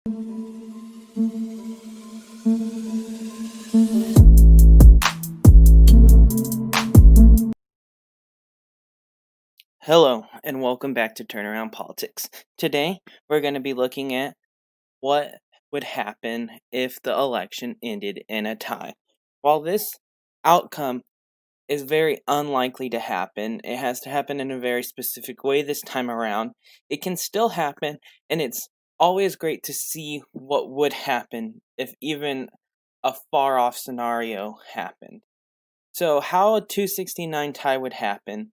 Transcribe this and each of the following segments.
Hello, and welcome back to Turnaround Politics. Today, we're going to be looking at what would happen if the election ended in a tie. While this outcome is very unlikely to happen, it has to happen in a very specific way this time around. It can still happen, and it's always great to see what would happen if even a far off scenario happened. So, how a 269 tie would happen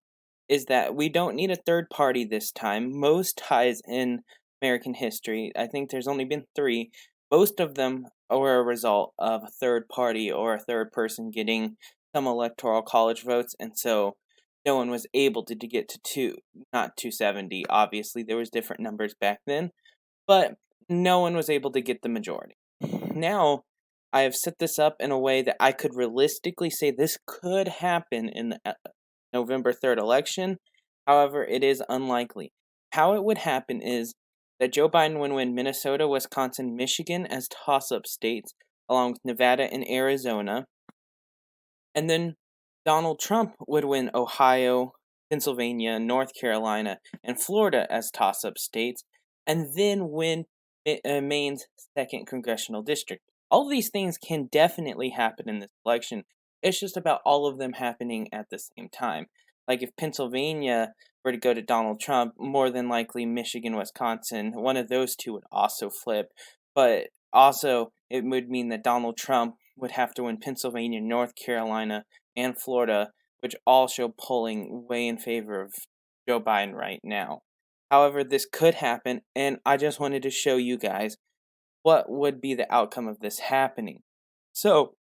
is that we don't need a third party this time. Most ties in American history, I think there's only been three, most of them were a result of a third party or a third person getting some electoral college votes, and so no one was able to get to not 270. Obviously, there was different numbers back then, but no one was able to get the majority. Now, I have set this up in a way that I could realistically say this could happen in the November 3rd election. However, it is unlikely. How it would happen is that Joe Biden would win Minnesota, Wisconsin, Michigan as toss-up states, along with Nevada and Arizona. And then Donald Trump would win Ohio, Pennsylvania, North Carolina, and Florida as toss-up states, and then win Maine's 2nd congressional district. All of these things can definitely happen in this election. It's just about all of them happening at the same time. Like if Pennsylvania were to go to Donald Trump, more than likely Michigan, Wisconsin, one of those two would also flip. But also, it would mean that Donald Trump would have to win Pennsylvania, North Carolina, and Florida, which all show polling way in favor of Joe Biden right now. However, this could happen, and I just wanted to show you guys what would be the outcome of this happening. So,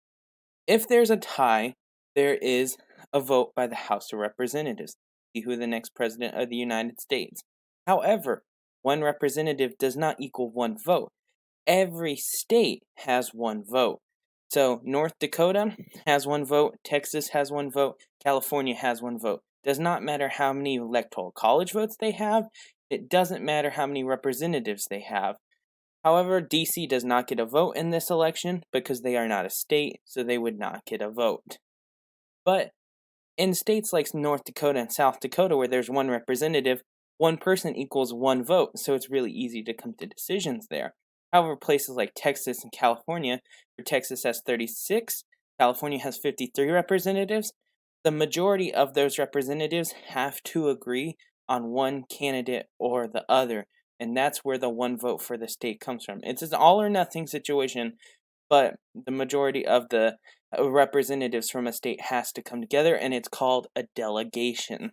if there's a tie, there is a vote by the House of Representatives to see who the next president of the United States. However, one representative does not equal one vote. Every state has one vote. So North Dakota has one vote, Texas has one vote, California has one vote. Does not matter how many electoral college votes they have. It doesn't matter how many representatives they have. However, DC does not get a vote in this election because they are not a state, so they would not get a vote. But in states like North Dakota and South Dakota, where there's one representative, one person equals one vote, so it's really easy to come to decisions there. However, places like Texas and California, where Texas has 36, California has 53 representatives, the majority of those representatives have to agree on one candidate or the other, and that's where the one vote for the state comes from. It's an all or nothing situation, but the majority of the representatives from a state has to come together, and it's called a delegation.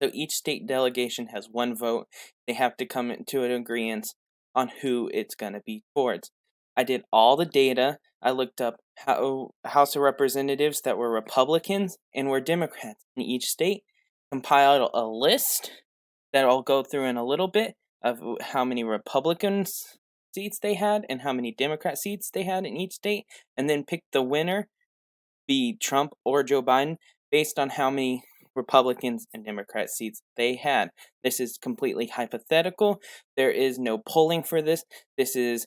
So each state delegation has one vote. They have to come into an agreement on who it's going to be towards. I did all the data. I looked up House of Representatives that were Republicans and were Democrats in each state, compiled a list that I'll go through in a little bit of how many Republicans seats they had and how many Democrat seats they had in each state, and then picked the winner, be Trump or Joe Biden, based on how many Republicans and Democrat seats they had. This is completely hypothetical. There is no polling for this. This is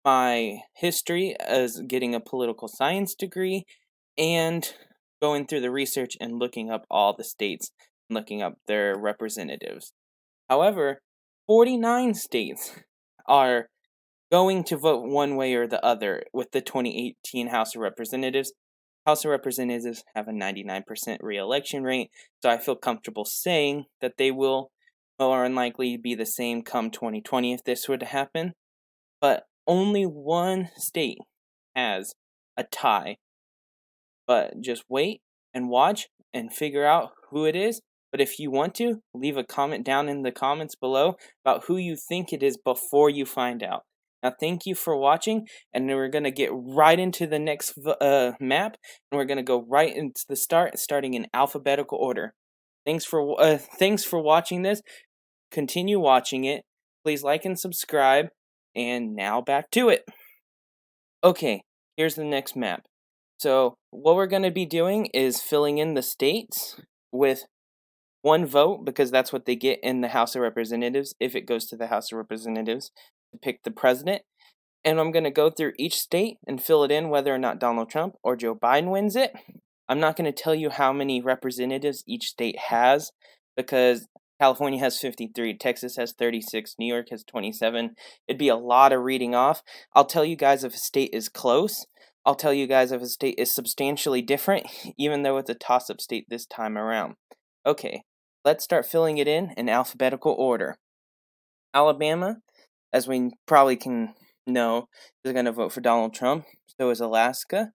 my history as getting a political science degree and going through the research and looking up all the states and looking up their representatives. However, 49 states are going to vote one way or the other with the 2018 House of Representatives. House of Representatives have a 99% re-election rate, so I feel comfortable saying that they will more than likely be the same come 2020 if this were to happen. But only one state has a tie. But just wait and watch and figure out who it is. But if you want to, leave a comment down in the comments below about who you think it is before you find out. Now, thank you for watching, and then we're going to get right into the next map, and we're going to go right into the starting in alphabetical order. Thanks for watching this. Continue watching it. Please like and subscribe, and now back to it. Okay, here's the next map. So what we're going to be doing is filling in the states with one vote, because that's what they get in the House of Representatives if it goes to the House of Representatives to pick the president. And I'm going to go through each state and fill it in whether or not Donald Trump or Joe Biden wins it. I'm not going to tell you how many representatives each state has because California has 53, Texas has 36, New York has 27. It'd be a lot of reading off. I'll tell you guys if a state is close. I'll tell you guys if a state is substantially different, even though it's a toss up state this time around. Okay, let's start filling it in alphabetical order. Alabama, as we probably can know, is going to vote for Donald Trump. So is Alaska.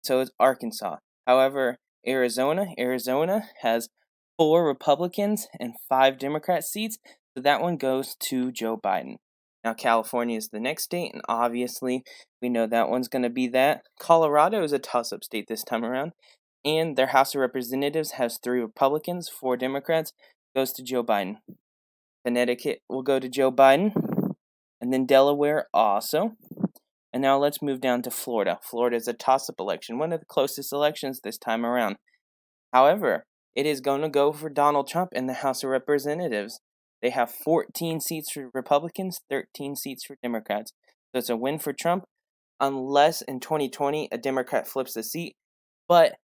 So is Arkansas. However, Arizona has 4 Republicans and 5 Democrat seats. So that one goes to Joe Biden. Now, California is the next state, and obviously, we know that one's going to be that. Colorado is a toss up state this time around, and their House of Representatives has 3 Republicans, 4 Democrats, goes to Joe Biden. Connecticut will go to Joe Biden, and then Delaware also. And now let's move down to Florida. Florida is a toss-up election, one of the closest elections this time around. However, it is going to go for Donald Trump in the House of Representatives. They have 14 seats for Republicans, 13 seats for Democrats. So it's a win for Trump, unless in 2020 a Democrat flips the seat. But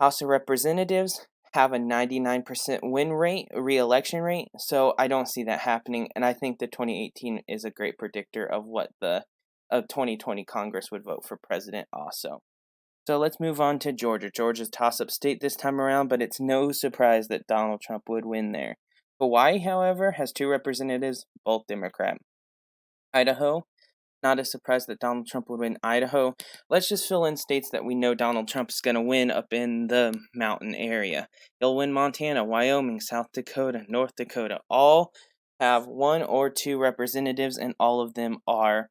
House of Representatives have a 99% win rate, re-election rate, so I don't see that happening, and I think the 2018 is a great predictor of what the 2020 Congress would vote for president also. So let's move on to Georgia. Georgia's toss-up state this time around, but it's no surprise that Donald Trump would win there. Hawaii, however, has 2 representatives, both Democrat. Idaho, not a surprise that Donald Trump would win Idaho. Let's just fill in states that we know Donald Trump is going to win up in the mountain area. He'll win Montana, Wyoming, South Dakota, North Dakota. All have 1 or 2 representatives, and all of them are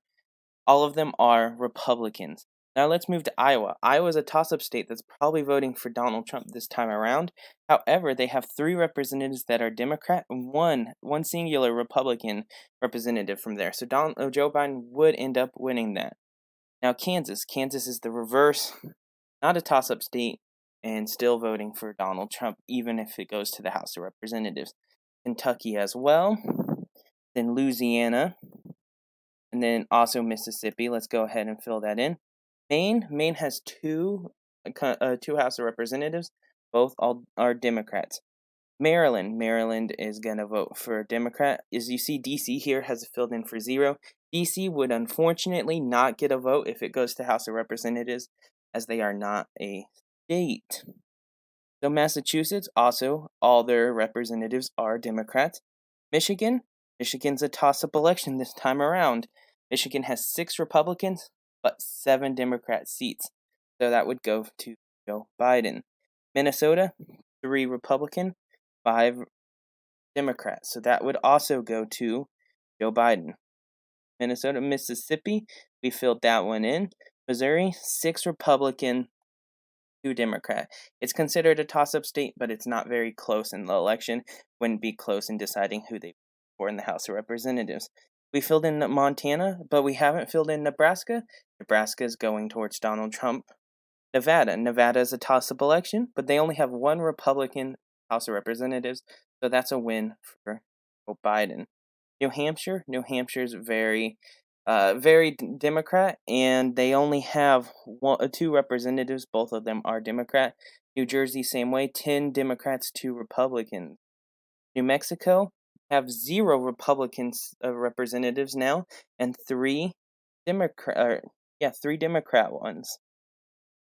Republicans. Now let's move to Iowa. Iowa is a toss-up state that's probably voting for Donald Trump this time around. However, they have 3 representatives that are Democrat and one singular Republican representative from there. So Joe Biden would end up winning that. Now Kansas. Kansas is the reverse, not a toss-up state, and still voting for Donald Trump, even if it goes to the House of Representatives. Kentucky as well. Then Louisiana. And then also Mississippi. Let's go ahead and fill that in. Maine has 2 House of Representatives. Both all are Democrats. Maryland is going to vote for a Democrat. As you see, D.C. here has filled in for 0. D.C. would unfortunately not get a vote if it goes to House of Representatives, as they are not a state. So Massachusetts, also, all their representatives are Democrats. Michigan's a toss-up election this time around. Michigan has 6 Republicans, but 7 Democrat seats. So that would go to Joe Biden. Minnesota, 3 Republican, 5 Democrats. So that would also go to Joe Biden. Mississippi, we filled that one in. Missouri, 6 Republican, 2 Democrat. It's considered a toss-up state, but it's not very close in the election. Wouldn't be close in deciding who they for in the House of Representatives. We filled in Montana, but we haven't filled in Nebraska. Nebraska is going towards Donald Trump. Nevada is a toss-up election, but they only have 1 Republican House of Representatives, so that's a win for Joe Biden. New Hampshire is very Democrat, and they only have 2 representatives. Both of them are Democrat. New Jersey, same way, 10 Democrats, 2 Republicans. New Mexico have 0 Republicans representatives now, and 3 Democrat ones.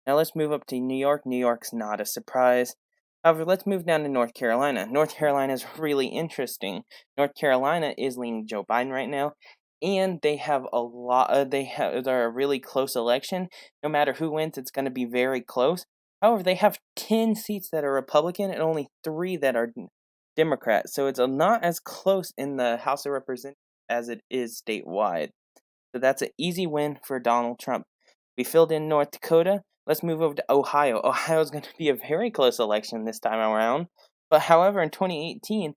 Now let's move up to New York. New York's not a surprise. However, let's move down to North Carolina. North Carolina is really interesting. North Carolina is leaning Joe Biden right now, and they have a lot. They're a really close election. No matter who wins, it's going to be very close. However, they have 10 seats that are Republican and only 3 that are Democrat. So it's not as close in the House of Representatives as it is statewide. So that's an easy win for Donald Trump. We filled in North Dakota. Let's move over to Ohio. Ohio is going to be a very close election this time around. But however, in 2018,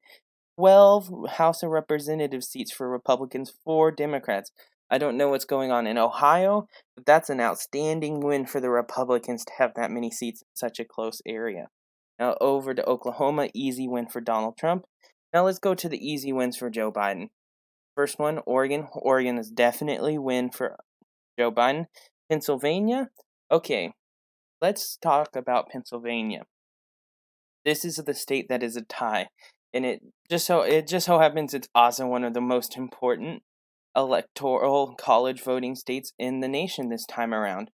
12 House of Representative seats for Republicans, 4 Democrats. I don't know what's going on in Ohio, but that's an outstanding win for the Republicans to have that many seats in such a close area. Now over to Oklahoma, easy win for Donald Trump. Now let's go to the easy wins for Joe Biden. First one, Oregon. Oregon is definitely win for Joe Biden. Pennsylvania. Okay, let's talk about Pennsylvania. This is the state that is a tie, and it just so happens it's also one of the most important electoral college voting states in the nation this time around.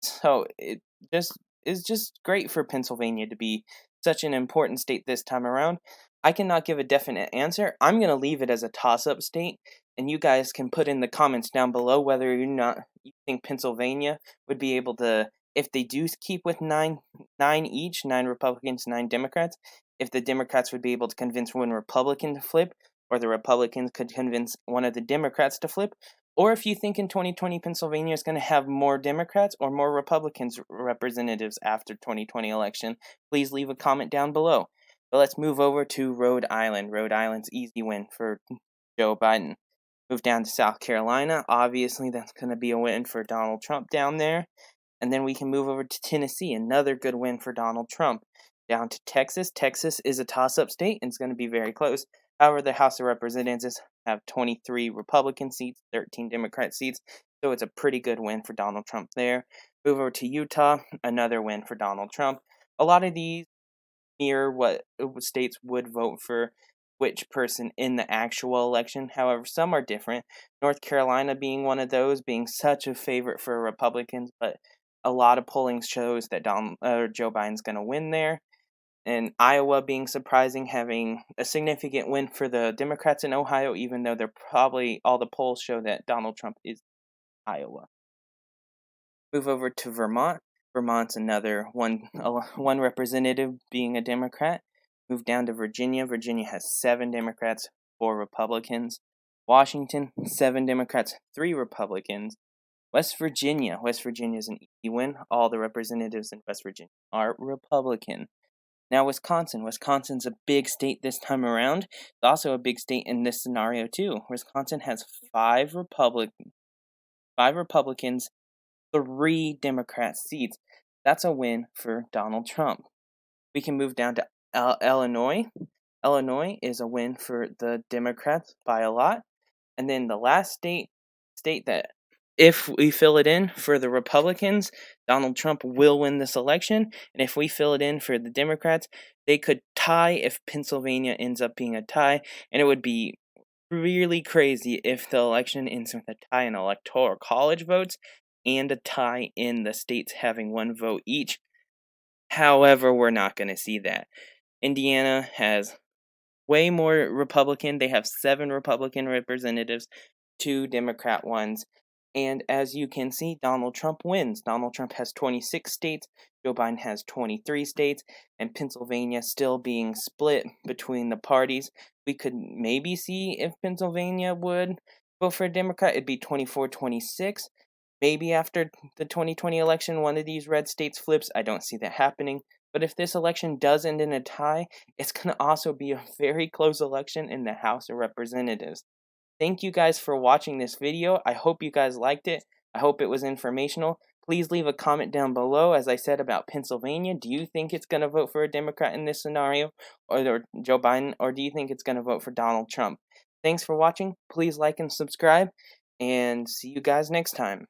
So it just is just great for Pennsylvania to be such an important state this time around. I cannot give a definite answer. I'm going to leave it as a toss-up state, and you guys can put in the comments down below whether or not you think Pennsylvania would be able to, if they do keep with nine each, 9 Republicans, 9 Democrats, if the Democrats would be able to convince one Republican to flip, or the Republicans could convince one of the Democrats to flip, or if you think in 2020 Pennsylvania is going to have more Democrats or more Republicans representatives after 2020 election, please leave a comment down below. But let's move over to Rhode Island. Rhode Island's easy win for Joe Biden. Move down to South Carolina. Obviously, that's going to be a win for Donald Trump down there. And then we can move over to Tennessee, another good win for Donald Trump. Down to Texas. Texas is a toss-up state and it's going to be very close. However, the House of Representatives have 23 Republican seats, 13 Democrat seats, so it's a pretty good win for Donald Trump there. Move over to Utah, another win for Donald Trump. A lot of these mirror what states would vote for which person in the actual election. However, some are different. North Carolina being one of those, being such a favorite for Republicans, but a lot of polling shows that Joe Biden's going to win there. And Iowa being surprising, having a significant win for the Democrats in Ohio, even though they're probably all the polls show that Donald Trump is Iowa. Move over to Vermont. Vermont's another one representative being a Democrat. Move down to Virginia. Virginia has 7 Democrats, 4 Republicans. Washington, 7 Democrats, 3 Republicans. West Virginia. West Virginia is an easy win. All the representatives in West Virginia are Republican. Now, Wisconsin. Wisconsin's a big state this time around. It's also a big state in this scenario, too. Wisconsin has 5 Republicans, 3 Democrat seats. That's a win for Donald Trump. We can move down to Illinois. Illinois is a win for the Democrats by a lot. And then the last state that if we fill it in for the Republicans, Donald Trump will win this election. And if we fill it in for the Democrats, they could tie if Pennsylvania ends up being a tie. And it would be really crazy if the election ends with a tie in electoral college votes and a tie in the states having 1 vote each. However, we're not going to see that. Indiana has way more Republican. They have 7 Republican representatives, 2 Democrat ones. And as you can see, Donald Trump wins. Donald Trump has 26 states, Joe Biden has 23 states, and Pennsylvania still being split between the parties. We could maybe see if Pennsylvania would vote for a Democrat. It'd be 24-26. Maybe after the 2020 election, one of these red states flips. I don't see that happening. But if this election does end in a tie, it's going to also be a very close election in the House of Representatives. Thank you guys for watching this video. I hope you guys liked it. I hope it was informational. Please leave a comment down below, as I said, about Pennsylvania. Do you think it's going to vote for a Democrat in this scenario, or Joe Biden, or do you think it's going to vote for Donald Trump? Thanks for watching. Please like and subscribe, and see you guys next time.